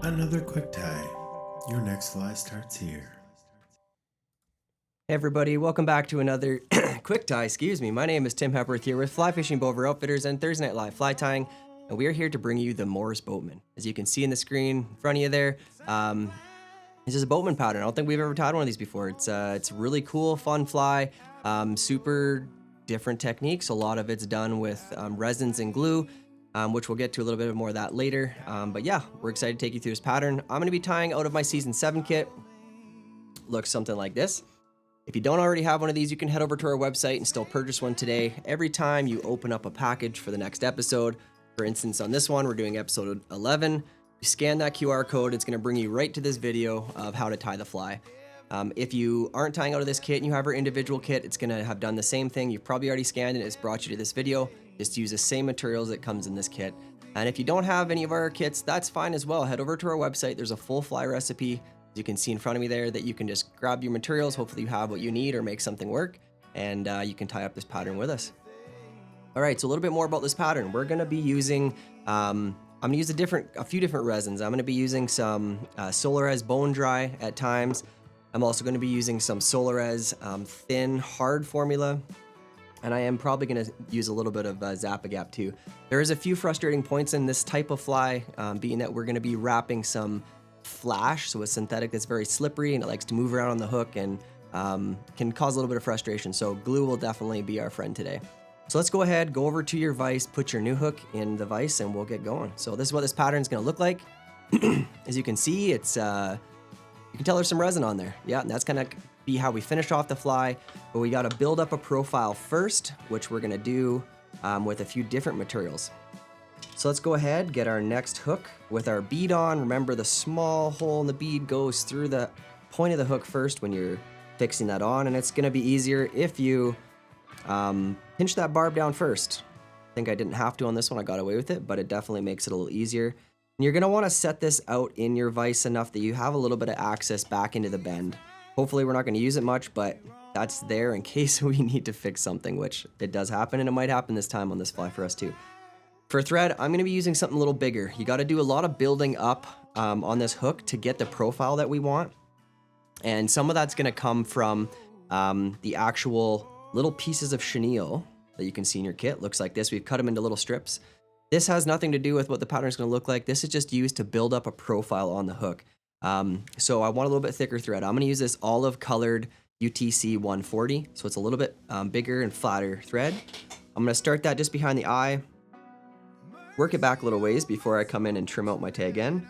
Another quick tie. Your next fly starts here. Hey everybody, welcome back to another quick tie, My name is Tim Hepworth here with Fly Fishing Bover Outfitters and Thursday Night Live Fly Tying, and we are here to bring you the Morris Boatman. As you can see in the screen in front of you there, this is a Boatman pattern. I don't think we've ever tied one of these before. It's really cool, fun fly, super different techniques. A lot of it's done with resins and glue, which we'll get to a little bit more of that later. But yeah, we're excited to take you through this pattern. I'm going to be tying out of my Season 7 kit. Looks something like this. If you don't already have one of these, you can head over to our website and still purchase one today. Every time you open up a package for the next episode, for instance, on this one, we're doing episode 11. You scan that QR code, it's going to bring you right to this video of how to tie the fly. If you aren't tying out of this kit and you have our individual kit, it's going to have done the same thing. You've probably already scanned it, it's brought you to this video. Just use the same materials that comes in this kit. And if you don't have any of our kits, that's fine as well. Head over to our website. There's a full fly recipe. You can see in front of me there that you can just grab your materials. Hopefully you have what you need or make something work, and you can tie up this pattern with us. All right, so a little bit more about this pattern. We're going to be using, I'm going to use a few different resins. I'm going to be using some Solarez Bone Dry at times. I'm also going to be using some Solarez Thin Hard formula, and I am probably going to use a little bit of Zap-A-Gap too. There is a few frustrating points in this type of fly, being that we're going to be wrapping some flash, so a synthetic that's very slippery and it likes to move around on the hook and can cause a little bit of frustration. So glue will definitely be our friend today. So let's go ahead, go over to your vise, put your new hook in the vise, and we'll get going. So this is what this pattern is going to look like. As you can see, it's you can tell there's some resin on there. Yeah, and that's going to be how we finish off the fly. But we got to build up a profile first, which we're going to do with a few different materials. So let's go ahead, get our next hook with our bead on. Remember, the small hole in the bead goes through the point of the hook first when you're fixing that on, and it's going to be easier if you pinch that barb down first. I think I didn't have to on this one, I got away with it, but it definitely makes it a little easier. And you're going to want to set this out in your vise enough that you have a little bit of access back into the bend. Hopefully we're not going to use it much, but that's there in case we need to fix something, which it does happen, and it might happen this time on this fly for us too. For thread, I'm going to be using something a little bigger. You got to do a lot of building up on this hook to get the profile that we want. And some of that's going to come from the actual little pieces of chenille that you can see in your kit. Looks like this. We've cut them into little strips. This has nothing to do with what the pattern is going to look like. This is just used to build up a profile on the hook. So I want a little bit thicker thread. I'm going to use this olive colored UTC 140. So it's a little bit bigger and flatter thread. I'm going to start that just behind the eye. Work it back a little ways before I come in and trim out my tag end.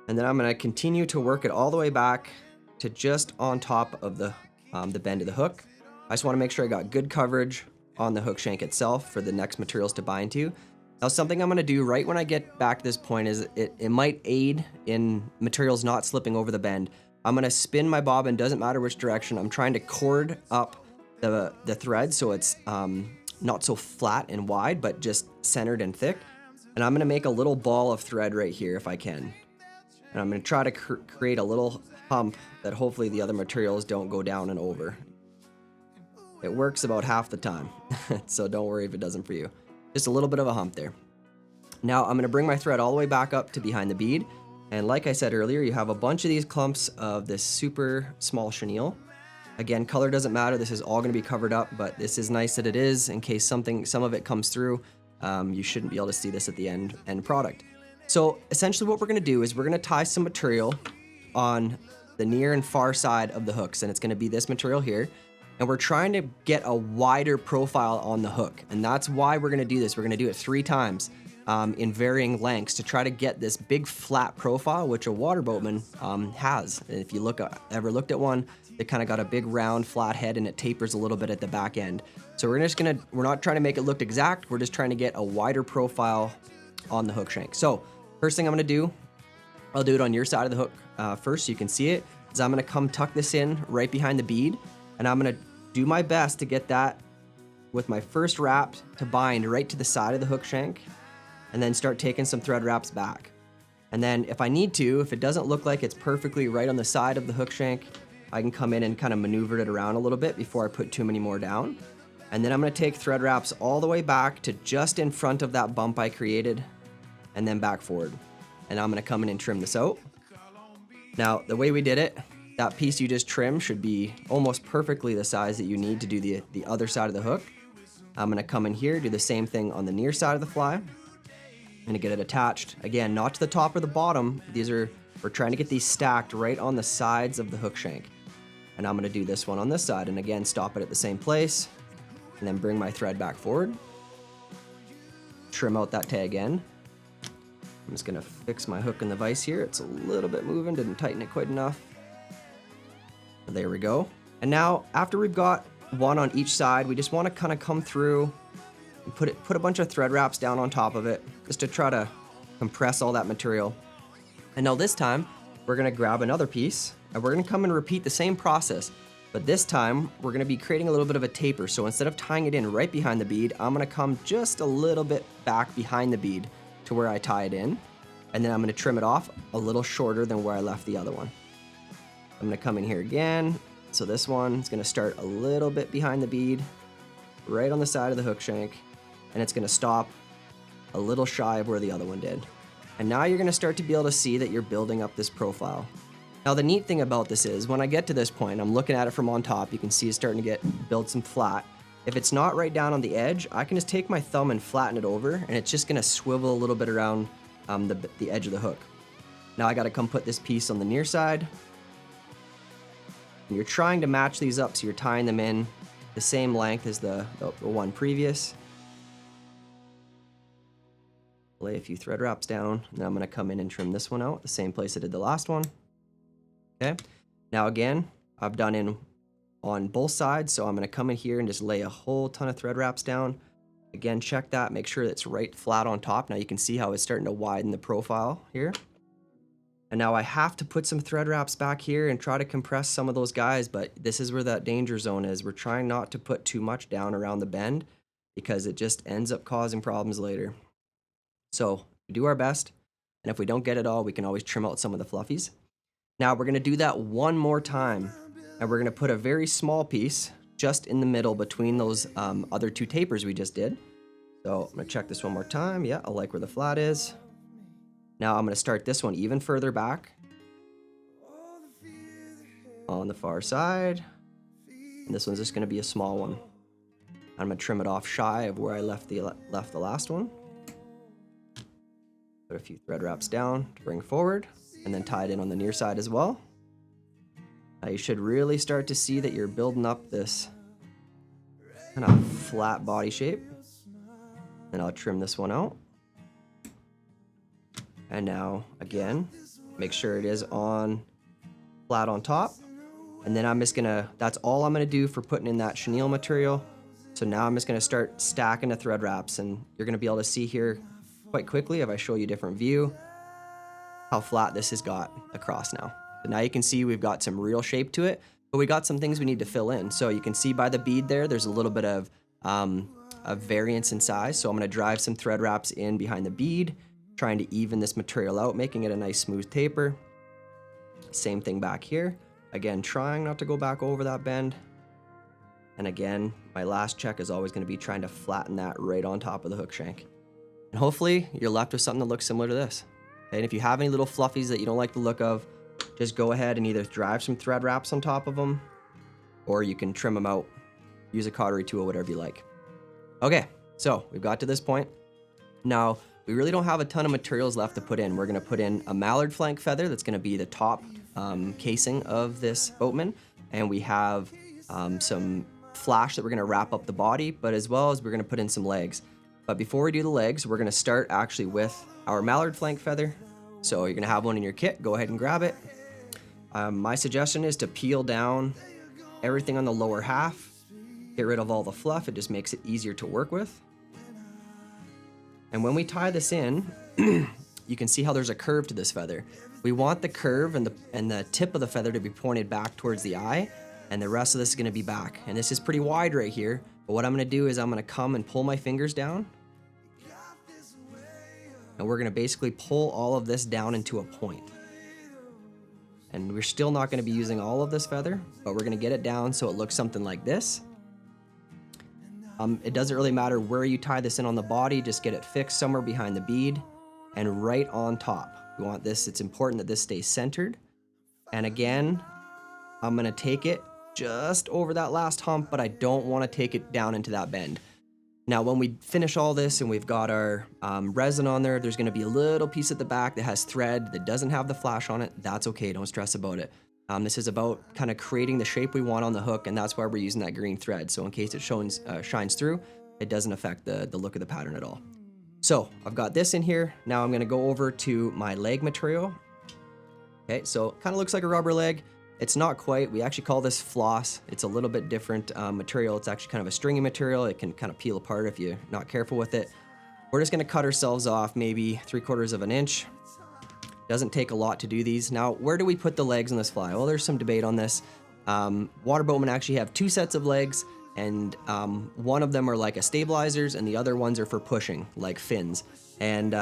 And then I'm going to continue to work it all the way back to just on top of the bend of the hook. I just want to make sure I got good coverage on the hook shank itself for the next materials to bind to. Now, something I'm going to do right when I get back to this point is it might aid in materials not slipping over the bend. I'm going to spin my bobbin, doesn't matter which direction. I'm trying to cord up the thread so it's not so flat and wide, but just centered and thick. And I'm going to make a little ball of thread right here if I can. And I'm going to try to create a little hump that hopefully the other materials don't go down and over. It works about half the time, so don't worry if it doesn't for you. Just a little bit of a hump there. Now I'm going to bring my thread all the way back up to behind the bead. And like I said earlier, you have a bunch of these clumps of this super small chenille. Again, color doesn't matter. This is all going to be covered up, but this is nice that it is in case some of it comes through. You shouldn't be able to see this at the end product. So essentially what we're going to do is we're going to tie some material on the near and far side of the hooks, and it's going to be this material here. And we're trying to get a wider profile on the hook, and that's why we're going to do this. We're going to do it 3 times in varying lengths to try to get this big flat profile, which a water boatman has. And if you ever looked at one, they kind of got a big round flat head and it tapers a little bit at the back end. So we're not trying to make it look exact. We're just trying to get a wider profile on the hook shank. So first thing I'm going to do, I'll do it on your side of the hook first so you can see it, is I'm going to come tuck this in right behind the bead, and I'm going to do my best to get that with my first wrap to bind right to the side of the hook shank, and then start taking some thread wraps back. And then if I need to, if it doesn't look like it's perfectly right on the side of the hook shank, I can come in and kind of maneuver it around a little bit before I put too many more down. And then I'm going to take thread wraps all the way back to just in front of that bump I created and then back forward. And I'm gonna come in and trim this out. Now, the way we did it, that piece you just trimmed should be almost perfectly the size that you need to do the other side of the hook. I'm gonna come in here, do the same thing on the near side of the fly. I'm gonna get it attached. Again, not to the top or the bottom. We're trying to get these stacked right on the sides of the hook shank. And I'm gonna do this one on this side, and again, stop it at the same place, and then bring my thread back forward. Trim out that tag end. I'm just gonna fix my hook in the vise here. It's a little bit moving, didn't tighten it quite enough. There we go. And now, after we've got one on each side, we just wanna kinda come through and put a bunch of thread wraps down on top of it, just to try to compress all that material. And now this time, we're gonna grab another piece, and we're gonna come and repeat the same process. But this time, we're gonna be creating a little bit of a taper. So instead of tying it in right behind the bead, I'm gonna come just a little bit back behind the bead to where I tie it in. And then I'm gonna trim it off a little shorter than where I left the other one. I'm gonna come in here again. So this one is gonna start a little bit behind the bead, right on the side of the hook shank, and it's gonna stop a little shy of where the other one did. And now you're gonna start to be able to see that you're building up this profile. Now the neat thing about this is, when I get to this point, I'm looking at it from on top, you can see it's starting to build some flat. If it's not right down on the edge, I can just take my thumb and flatten it over, and it's just gonna swivel a little bit around the edge of the hook. Now I gotta come put this piece on the near side. And you're trying to match these up, so you're tying them in the same length as the one previous. Lay a few thread wraps down, and then I'm gonna come in and trim this one out, the same place I did the last one. Okay, now again, I've done in on both sides, so I'm gonna come in here and just lay a whole ton of thread wraps down. Again, check that, make sure it's right flat on top. Now you can see how it's starting to widen the profile here. And now I have to put some thread wraps back here and try to compress some of those guys, but this is where that danger zone is. We're trying not to put too much down around the bend because it just ends up causing problems later. So we do our best, and if we don't get it all, we can always trim out some of the fluffies. Now we're gonna do that one more time, and we're gonna put a very small piece just in the middle between those other two tapers we just did. So I'm gonna check this one more time. Yeah, I like where the flat is. Now I'm gonna start this one even further back on the far side. And this one's just gonna be a small one. I'm gonna trim it off shy of where I left the last one. Put a few thread wraps down to bring forward, and then tie it in on the near side as well. Now you should really start to see that you're building up this kind of flat body shape. And I'll trim this one out. And now, again, make sure it is on flat on top. And then I'm just gonna, that's all I'm gonna do for putting in that chenille material. So now I'm just gonna start stacking the thread wraps, and you're gonna be able to see here quite quickly, if I show you a different view, how flat this has got across now. So now you can see we've got some real shape to it, but we got some things we need to fill in. So you can see by the bead there's a little bit of variance in size. So I'm gonna drive some thread wraps in behind the bead, trying to even this material out, making it a nice smooth taper. Same thing back here. Again, trying not to go back over that bend. And again, my last check is always gonna be trying to flatten that right on top of the hook shank. And hopefully you're left with something that looks similar to this. Okay, and if you have any little fluffies that you don't like the look of, just go ahead and either drive some thread wraps on top of them, or you can trim them out, use a cautery tool, whatever you like. Okay, so we've got to this point. Now, we really don't have a ton of materials left to put in. We're gonna put in a mallard flank feather that's gonna be the top casing of this boatman. And we have some flash that we're gonna wrap up the body, but as well as we're gonna put in some legs. But before we do the legs, we're gonna start actually with our mallard flank feather. So you're gonna have one in your kit, go ahead and grab it. My suggestion is to peel down everything on the lower half, get rid of all the fluff, it just makes it easier to work with. And when we tie this in, you can see how there's a curve to this feather. We want the curve and the tip of the feather to be pointed back towards the eye, and the rest of this is gonna be back. And this is pretty wide right here, but what I'm gonna do is I'm gonna come and pull my fingers down, and we're gonna basically pull all of this down into a point. And we're still not gonna be using all of this feather, but we're gonna get it down so it looks something like this. It doesn't really matter where you tie this in on the body, just get it fixed somewhere behind the bead. and right on top. We want this, it's important that this stays centered. And again, I'm gonna take it just over that last hump, but I don't wanna take it down into that bend. Now, when we finish all this and we've got our resin on there, there's gonna be a little piece at the back that has thread that doesn't have the flash on it. That's okay, don't stress about it. This is about kind of creating the shape we want on the hook, and that's why we're using that green thread. So in case it shines through, it doesn't affect the look of the pattern at all. So I've got this in here. Now I'm gonna go over to my leg material. Okay, so kind of looks like a rubber leg. It's not quite. We actually call this floss. It's a little bit different material. It's actually kind of a stringy material. It can kind of peel apart if you're not careful with it. We're just gonna cut ourselves off maybe 3/4 of an inch. Doesn't take a lot to do these. Now, where do we put the legs on this fly? Well, there's some debate on this. Water boatmen actually have 2 sets of legs, and one of them are like a stabilizers, and the other ones are for pushing, like fins. And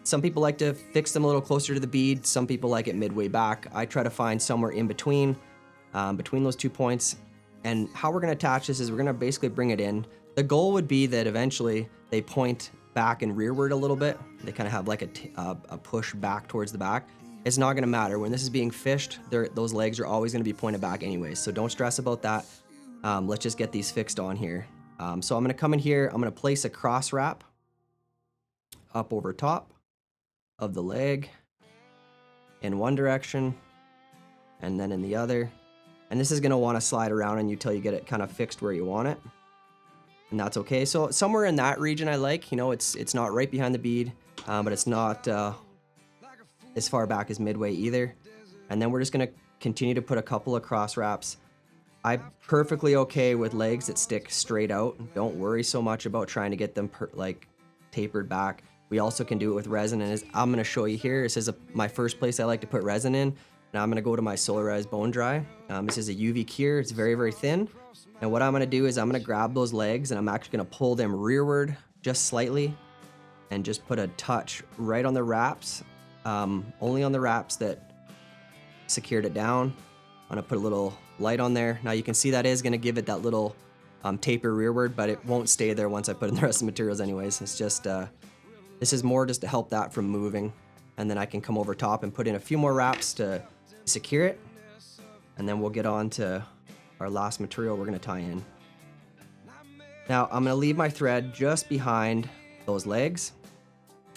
some people like to fix them a little closer to the bead. Some people like it midway back. I try to find somewhere in between, between those 2 points. And how we're gonna attach this is we're gonna basically bring it in. The goal would be that eventually they point back and rearward a little bit. They kind of have like a push back towards the back. It's not gonna matter. When this is being fished, those legs are always gonna be pointed back anyways. So don't stress about that. Let's just get these fixed on here. So I'm gonna come in here, I'm gonna place a cross wrap up over top of the leg in one direction and then in the other. And this is gonna wanna slide around on you till you get it kind of fixed where you want it. And that's okay. So somewhere in that region I like, you know, it's not right behind the bead, but it's not as far back as midway either. And then we're just gonna continue to put a couple of cross wraps. I'm perfectly okay with legs that stick straight out. Don't worry so much about trying to get them like tapered back. We also can do it with resin, and I'm gonna show you here. This is my first place I like to put resin in. Now I'm gonna go to my Solarized Bone Dry. This is a UV cure, it's very, very thin. And what I'm gonna do is I'm gonna grab those legs and I'm actually gonna pull them rearward just slightly and just put a touch right on the wraps, only on the wraps that secured it down. I'm gonna put a little light on there. Now you can see that is gonna give it that little taper rearward, but it won't stay there once I put in the rest of the materials anyways. It's just, this is more just to help that from moving. And then I can come over top and put in a few more wraps to secure it. And then we'll get on to our last material we're gonna tie in. Now I'm gonna leave my thread just behind those legs.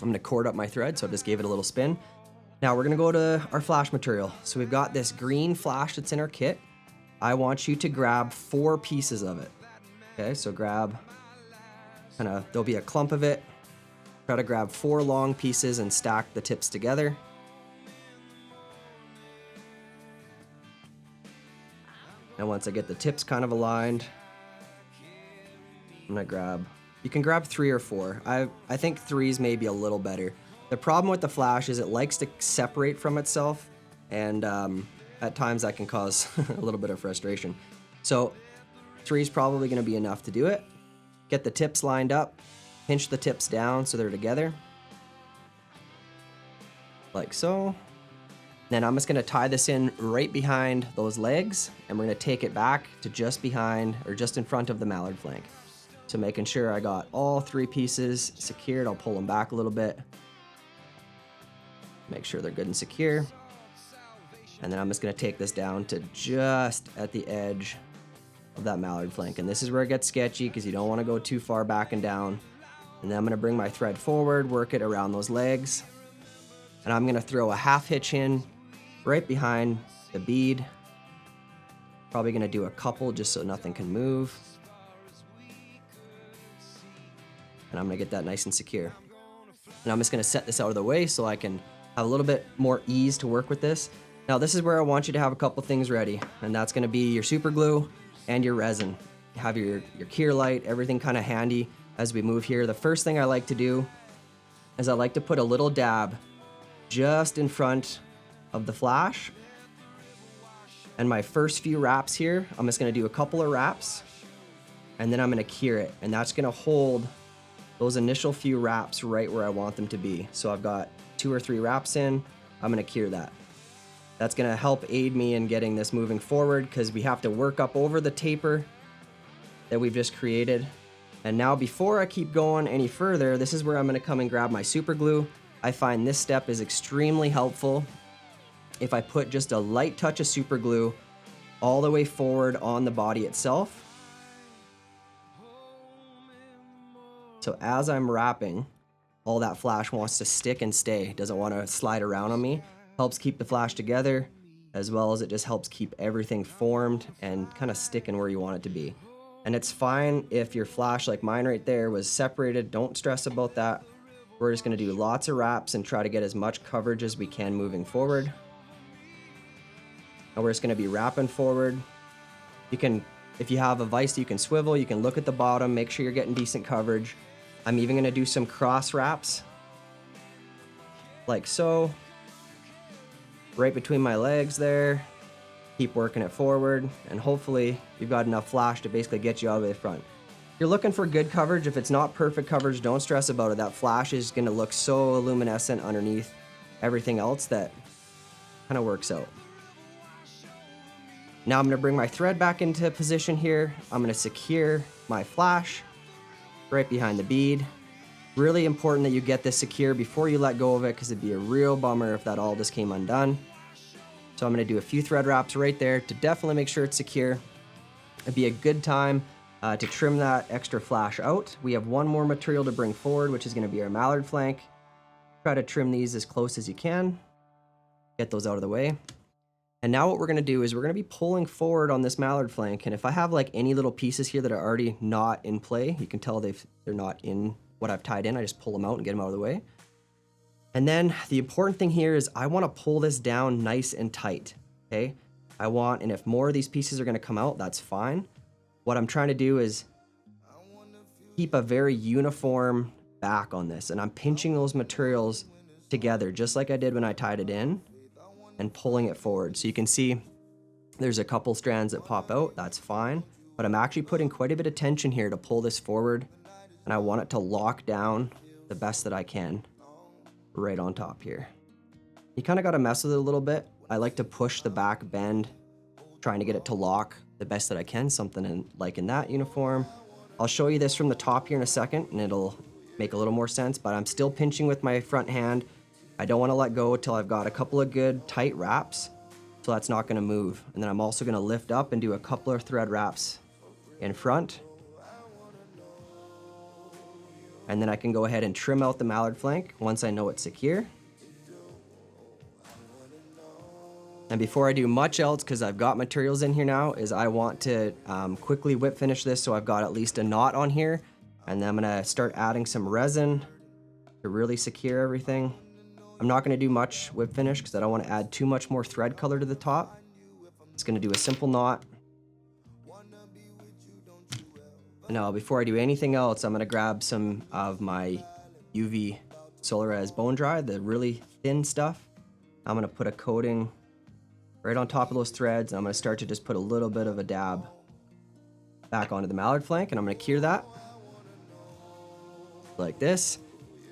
I'm gonna cord up my thread, so I just gave it a little spin. Now we're gonna go to our flash material. So we've got this green flash that's in our kit. I want you to grab 4 pieces of it. Okay, so grab, there'll be a clump of it. Try to grab 4 long pieces and stack the tips together. And once I get the tips kind of aligned, I'm gonna grab, you can grab 3 or 4. I think 3's maybe a little better. The problem with the flash is it likes to separate from itself, and at times that can cause a little bit of frustration. So 3's probably gonna be enough to do it. Get the tips lined up. Pinch the tips down so they're together, like so. Then I'm just gonna tie this in right behind those legs, and we're gonna take it back to just behind, or just in front of the mallard flank. So making sure I got all 3 pieces secured, I'll pull them back a little bit. Make sure they're good and secure. And then I'm just gonna take this down to just at the edge of that mallard flank. And this is where it gets sketchy because you don't wanna go too far back and down. And then I'm gonna bring my thread forward, work it around those legs. And I'm gonna throw a half hitch in right behind the bead. Probably gonna do a couple just so nothing can move. And I'm gonna get that nice and secure. And I'm just gonna set this out of the way so I can have a little bit more ease to work with this. Now this is where I want you to have a couple things ready, and that's gonna be your super glue and your resin. Have your cure light, everything kind of handy as we move here. The first thing I like to do is I like to put a little dab just in front of the flash. And my first few wraps here, I'm just gonna do a couple of wraps, and then I'm gonna cure it. And that's gonna hold those initial few wraps right where I want them to be. So I've got 2 or 3 wraps in, I'm gonna cure that. That's gonna help aid me in getting this moving forward, because we have to work up over the taper that we've just created. And now before I keep going any further, this is where I'm gonna come and grab my super glue. I find this step is extremely helpful if I put just a light touch of super glue all the way forward on the body itself. So as I'm wrapping, all that flash wants to stick and stay, doesn't want to slide around on me. Helps keep the flash together, as well as it just helps keep everything formed and kind of sticking where you want it to be. And it's fine if your flash, like mine right there, was separated. Don't stress about that. We're just going to do lots of wraps and try to get as much coverage as we can moving forward. And we're just going to be wrapping forward. You can, if you have a vise, you can swivel, you can look at the bottom, make sure you're getting decent coverage. I'm even going to do some cross wraps, like so, right between my legs there. Keep working it forward, and hopefully you've got enough flash to basically get you out of the front. If you're looking for good coverage, if it's not perfect coverage, don't stress about it. That flash is going to look so luminescent underneath everything else that kind of works out. Now I'm going to bring my thread back into position here. I'm going to secure my flash right behind the bead. Really important that you get this secure before you let go of it, because it'd be a real bummer if that all just came undone. So I'm going to do a few thread wraps right there to definitely make sure it's secure. It'd be a good time to trim that extra flash out. We have one more material to bring forward, which is going to be our mallard flank. Try to trim these as close as you can. Get those out of the way. And now what we're going to do is we're going to be pulling forward on this mallard flank. And if I have like any little pieces here that are already not in play, you can tell they're not in what I've tied in. I just pull them out and get them out of the way. And then the important thing here is I want to pull this down nice and tight. Okay. and if more of these pieces are going to come out, that's fine. What I'm trying to do is keep a very uniform back on this. And I'm pinching those materials together, just like I did when I tied it in, and pulling it forward. So you can see there's a couple strands that pop out. That's fine. But I'm actually putting quite a bit of tension here to pull this forward. And I want it to lock down the best that I can right on top here. You kind of got to mess with it a little bit. I like to push the back bend, trying to get it to lock the best that I can, something in that uniform. I'll show you this from the top here in a second, and it'll make a little more sense, but I'm still pinching with my front hand. I don't want to let go until I've got a couple of good tight wraps, so that's not going to move. And then I'm also going to lift up and do a couple of thread wraps in front. And then I can go ahead and trim out the mallard flank once I know it's secure. And before I do much else, because I've got materials in here now, is I want to quickly whip finish this so I've got at least a knot on here. And then I'm going to start adding some resin to really secure everything. I'm not going to do much whip finish because I don't want to add too much more thread color to the top. It's going to do a simple knot. Now, before I do anything else, I'm going to grab some of my UV Solares Bone Dry, the really thin stuff. I'm going to put a coating right on top of those threads, and I'm going to start to just put a little bit of a dab back onto the mallard flank, and I'm going to cure that like this.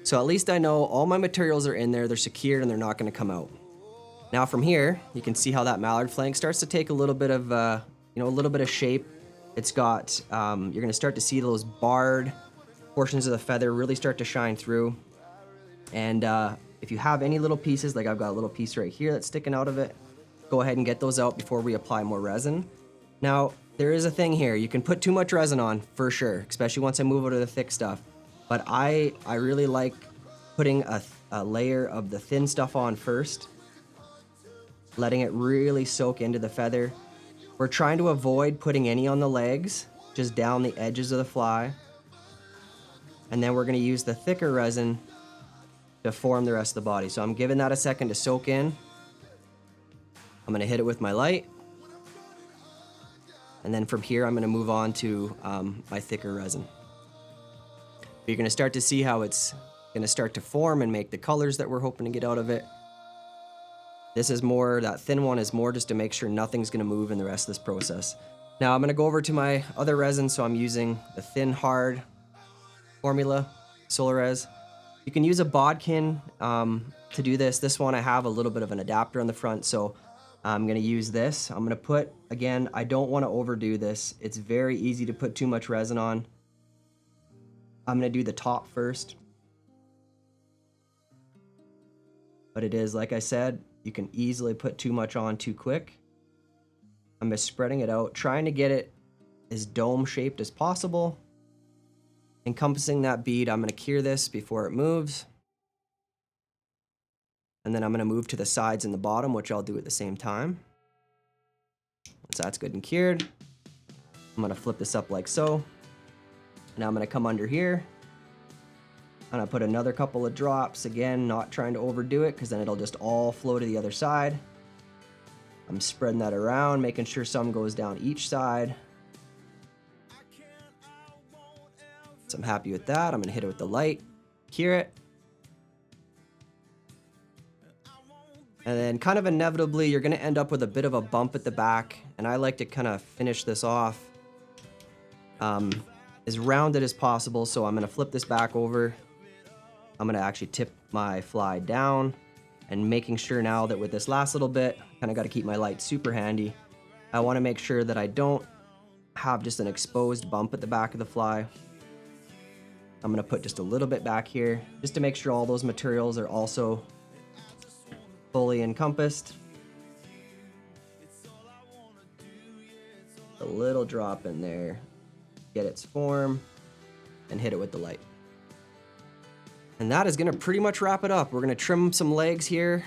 So at least I know all my materials are in there, they're secured, and they're not going to come out. Now from here, you can see how that mallard flank starts to take a little bit of, a little bit of shape. It's got, you're going to start to see those barred portions of the feather really start to shine through. And if you have any little pieces, like I've got a little piece right here that's sticking out of it, go ahead and get those out before we apply more resin. Now, there is a thing here. You can put too much resin on, for sure, especially once I move over to the thick stuff. But I really like putting a layer of the thin stuff on first, letting it really soak into the feather. We're trying to avoid putting any on the legs, just down the edges of the fly. And then we're going to use the thicker resin to form the rest of the body. So I'm giving that a second to soak in. I'm going to hit it with my light. And then from here, I'm going to move on to my thicker resin. You're going to start to see how it's going to start to form and make the colors that we're hoping to get out of it. This is more, that thin one is more just to make sure nothing's going to move in the rest of this process. Now I'm going to go over to my other resin, so I'm using the thin hard formula Solares. You can use a bodkin to do this. This one I have a little bit of an adapter on the front, so I'm going to use this. I'm going to put, again, I don't want to overdo this. It's very easy to put too much resin on. I'm going to do the top first. but it is, like I said, you can easily put too much on too quick. I'm just spreading it out, trying to get it as dome shaped as possible. Encompassing that bead, I'm going to cure this before it moves. And then I'm going to move to the sides and the bottom, which I'll do at the same time. Once that's good and cured, I'm going to flip this up like so. Now I'm going to come under here. And I put another couple of drops, again, not trying to overdo it because then it'll just all flow to the other side. I'm spreading that around, making sure some goes down each side. So I'm happy with that. I'm going to hit it with the light, cure it. And then kind of inevitably, you're going to end up with a bit of a bump at the back. And I like to kind of finish this off as rounded as possible. So I'm going to flip this back over. I'm going to actually tip my fly down and making sure now that with this last little bit, kind of got to keep my light super handy. I want to make sure that I don't have just an exposed bump at the back of the fly. I'm going to put just a little bit back here just to make sure all those materials are also fully encompassed. A little drop in there, get its form, and hit it with the light. And that is going to pretty much wrap it up. We're going to trim some legs here,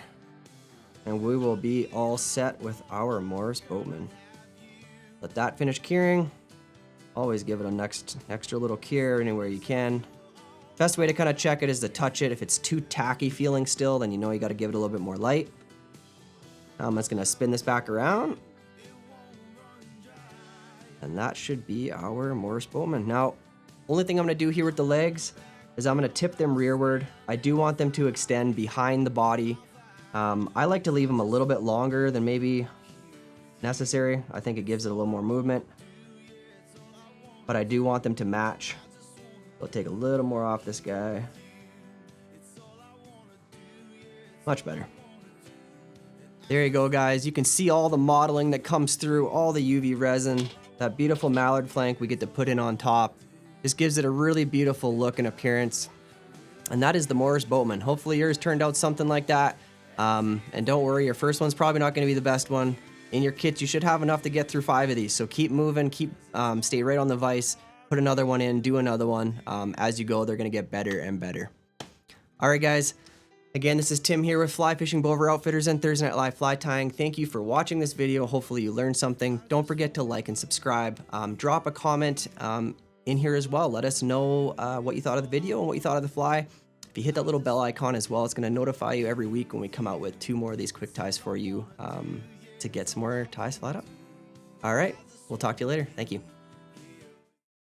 and we will be all set with our Morris Boatman. Let that finish curing. Always give it an extra little cure anywhere you can. Best way to kind of check it is to touch it. If it's too tacky feeling still, then you know you got to give it a little bit more light. I'm just going to spin this back around. And that should be our Morris Boatman. Now, only thing I'm going to do here with the legs is I'm going to tip them rearward. I do want them to extend behind the body. I like to leave them a little bit longer than maybe necessary. I think it gives it a little more movement. But I do want them to match. I'll take a little more off this guy. Much better. There you go, guys. You can see all the modeling that comes through, all the UV resin. That beautiful mallard flank we get to put in on top. This gives it a really beautiful look and appearance. And that is the Morris Boatman. Hopefully yours turned out something like that. And don't worry, your first one's probably not going to be the best one. In your kits, you should have enough to get through 5 of these. So keep moving, stay right on the vise, put another one in, do another one. As you go, they're going to get better and better. All right, guys. Again, this is Tim here with Fly Fishing Bover Outfitters and Thursday Night Live Fly Tying. Thank you for watching this video. Hopefully you learned something. Don't forget to like and subscribe. Drop a comment in here as well. Let us know what you thought of the video and what you thought of the fly. If you hit that little bell icon as well, it's going to notify you every week when we come out with 2 more of these quick ties for you to get some more ties flat up. All right, we'll talk to you later. Thank you.